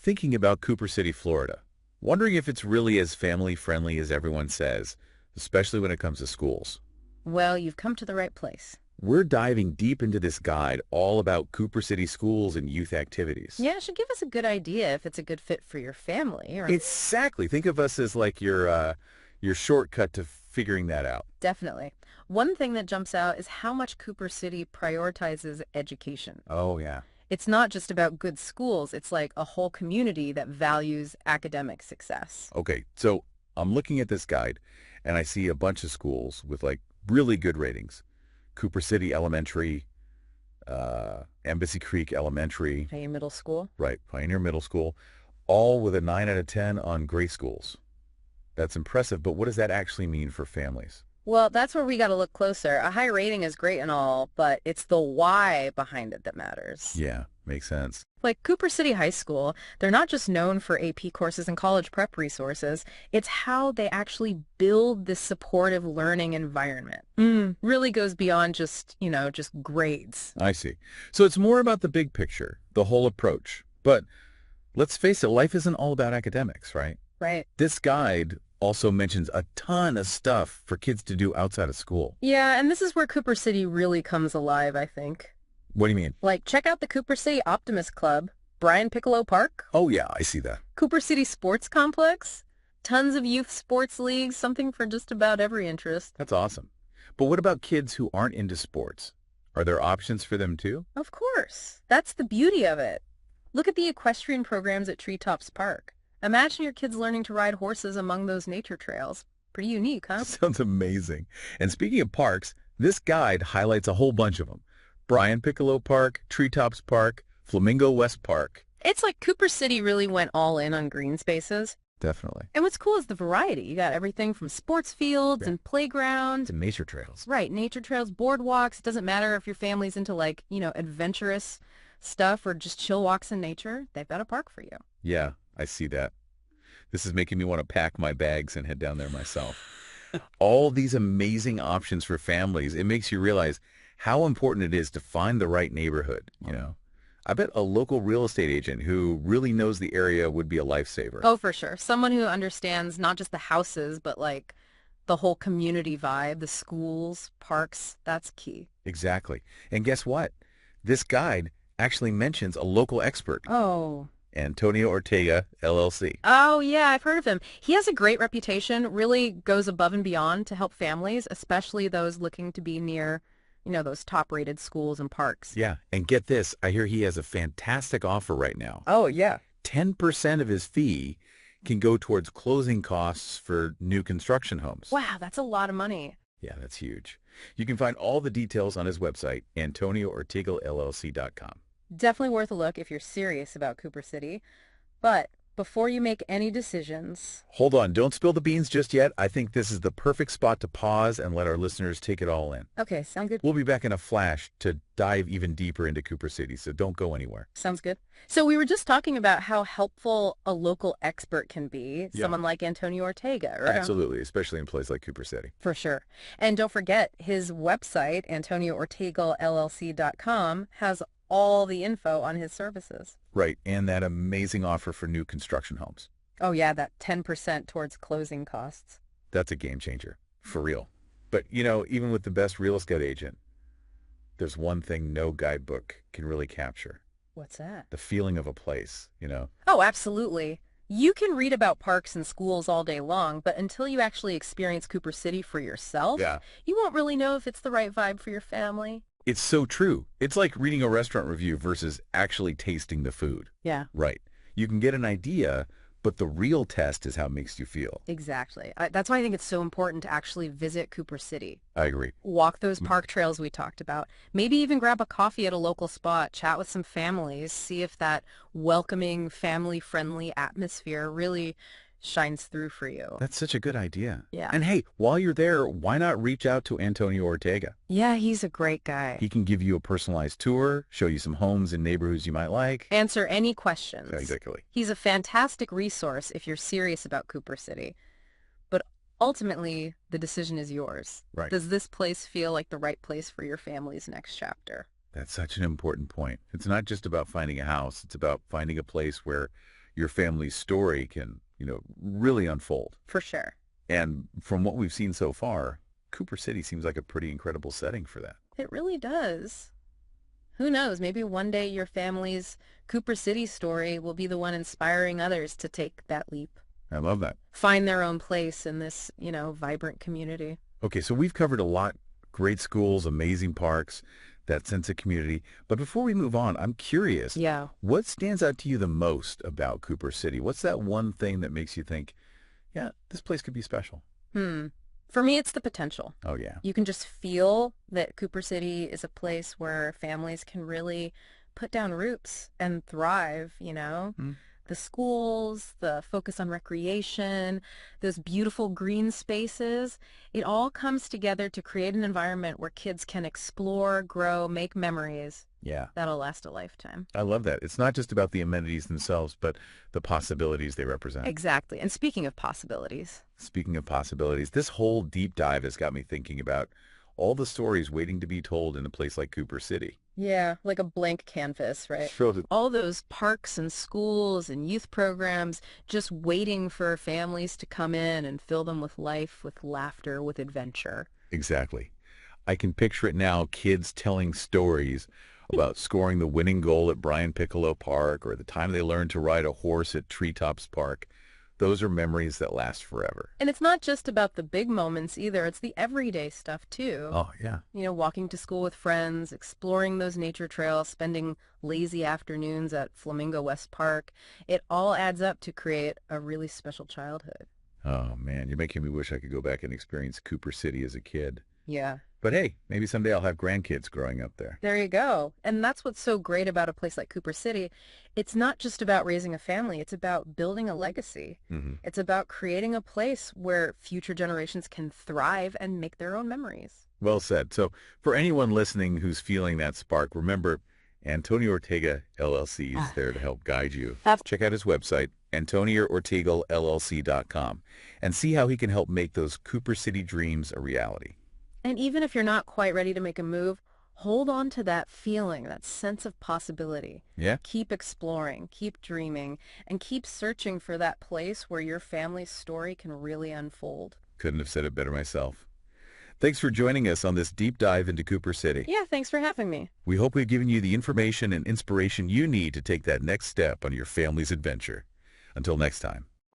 thinking about Cooper City, Florida, wondering if it's really as family-friendly as everyone says, especially when it comes to schools. Well, you've come to the right place. We're diving deep into this guide all about Cooper City schools and youth activities. Yeah, it should give us a good idea if it's a good fit for your family. Or Exactly. Think of us as like your shortcut to figuring that out. Definitely. One thing that jumps out is how much Cooper City prioritizes education. Oh, yeah. It's not just about good schools, it's like a whole community that values academic success. Okay, so I'm looking at this guide, and I see a bunch of schools with like really good ratings. Cooper City Elementary, Embassy Creek Elementary, Hey, middle school? right, Pioneer Middle School, all with a 9 out of 10 on great schools. That's impressive, but what does that actually mean for families? Well, that's where we got to look closer. A high rating is great and all, but it's the why behind it that matters. Yeah, makes sense. Like Cooper City High School, they're not just known for AP courses and college prep resources. It's how they actually build this supportive learning environment. Really goes beyond just grades. I see. So it's more about the big picture, the whole approach. But let's face it, life isn't all about academics, right? Right. This guide also mentions a ton of stuff for kids to do outside of school. Yeah, and this is where Cooper City really comes alive, I think. What do you mean? Like, check out the Cooper City Optimist Club, Brian Piccolo Park, Oh, yeah, I see that. Cooper City Sports Complex, tons of youth sports leagues, something for just about every interest. That's awesome. But what about kids who aren't into sports? Are there options for them too? Of course. That's the beauty of it. Look at the equestrian programs at Treetops Park. Imagine your kids learning to ride horses among those nature trails. Pretty unique, huh? Sounds amazing. And speaking of parks, this guide highlights a whole bunch of them. Brian Piccolo Park, Treetops Park, Flamingo West Park. It's like Cooper City really went all in on green spaces. Definitely. And what's cool is the variety. You got everything from sports fields and playgrounds. To nature trails. Right, nature trails, boardwalks. It doesn't matter if your family's into adventurous stuff or just chill walks in nature. They've got a park for you. Yeah, I see that. This is making me want to pack my bags and head down there myself. All these amazing options for families, it makes you realize how important it is to find the right neighborhood. I bet a local real estate agent who really knows the area would be a lifesaver. Oh, for sure. Someone who understands not just the houses, but like the whole community vibe, the schools, parks. That's key. Exactly. And guess what? This guide actually mentions a local expert, Oh. Antonio Ortega, LLC. Oh, yeah, I've heard of him. He has a great reputation, really goes above and beyond to help families, especially those looking to be near, those top-rated schools and parks. Yeah, and get this, I hear he has a fantastic offer right now. Oh, yeah. 10% of his fee can go towards closing costs for new construction homes. Wow, that's a lot of money. Yeah, that's huge. You can find all the details on his website, AntonioOrtegaLLC.com. Definitely worth a look if you're serious about Cooper City. But before you make any decisions... Hold on, don't spill the beans just yet. I think this is the perfect spot to pause and let our listeners take it all in. Okay, sound good? We'll be back in a flash to dive even deeper into Cooper City, so don't go anywhere. Sounds good. So we were just talking about how helpful a local expert can be, Yeah. someone like Antonio Ortega. Right? Absolutely, especially in places like Cooper City. For sure. And don't forget, his website, AntonioOrtegaLLC.com, has all the info on his services. Right, and that amazing offer for new construction homes. Oh, yeah, that 10% towards closing costs. That's a game changer, for real. But, even with the best real estate agent, there's one thing no guidebook can really capture. What's that? The feeling of a place. Oh, absolutely. You can read about parks and schools all day long, but until you actually experience Cooper City for yourself, Yeah. you won't really know if it's the right vibe for your family. It's so true. It's like reading a restaurant review versus actually tasting the food. Yeah. Right. You can get an idea, but the real test is how it makes you feel. Exactly. That's why I think it's so important to actually visit Cooper City. I agree. Walk those park trails we talked about. Maybe even grab a coffee at a local spot, chat with some families, see if that welcoming, family-friendly atmosphere really shines through for you. That's such a good idea. Yeah. And hey, while you're there, why not reach out to Antonio Ortega? Yeah, he's a great guy. He can give you a personalized tour, show you some homes in neighborhoods you might like. Answer any questions. Exactly. He's a fantastic resource if you're serious about Cooper City. But ultimately, the decision is yours. Right. Does this place feel like the right place for your family's next chapter? That's such an important point. It's not just about finding a house. It's about finding a place where your family's story can, really unfold. For sure. And from what we've seen so far, Cooper City seems like a pretty incredible setting for that. It really does. Who knows? Maybe one day your family's Cooper City story will be the one inspiring others to take that leap. I love that. Find their own place in this, vibrant community. Okay, so we've covered a lot. Great schools, amazing parks, that sense of community. But before we move on, I'm curious, Yeah. what stands out to you the most about Cooper City? What's that one thing that makes you think, yeah, this place could be special? For me, it's the potential. Oh, yeah. You can just feel that Cooper City is a place where families can really put down roots and thrive. Mm. The schools, the focus on recreation, those beautiful green spaces, it all comes together to create an environment where kids can explore, grow, make memories Yeah. that'll last a lifetime. I love that. It's not just about the amenities themselves, but the possibilities they represent. Exactly. And speaking of possibilities. Speaking of possibilities, this whole deep dive has got me thinking about all the stories waiting to be told in a place like Cooper City. Yeah, like a blank canvas, right? Sure. All those parks and schools and youth programs just waiting for families to come in and fill them with life, with laughter, with adventure. Exactly. I can picture it now, kids telling stories about scoring the winning goal at Brian Piccolo Park or the time they learned to ride a horse at Treetops Park. Those are memories that last forever. And it's not just about the big moments either. It's the everyday stuff too. Oh, yeah. Walking to school with friends, exploring those nature trails, spending lazy afternoons at Flamingo West Park. It all adds up to create a really special childhood. Oh, man, you're making me wish I could go back and experience Cooper City as a kid. Yeah. But hey, maybe someday I'll have grandkids growing up there. There you go. And that's what's so great about a place like Cooper City. It's not just about raising a family. It's about building a legacy. Mm-hmm. It's about creating a place where future generations can thrive and make their own memories. Well said. So for anyone listening who's feeling that spark, remember, Antonio Ortega LLC is there to help guide you. Check out his website, AntonioOrtegaLLC.com, and see how he can help make those Cooper City dreams a reality. And even if you're not quite ready to make a move, hold on to that feeling, that sense of possibility. Yeah? Keep exploring, keep dreaming, and keep searching for that place where your family's story can really unfold. Couldn't have said it better myself. Thanks for joining us on this deep dive into Cooper City. Yeah, thanks for having me. We hope we've given you the information and inspiration you need to take that next step on your family's adventure. Until next time.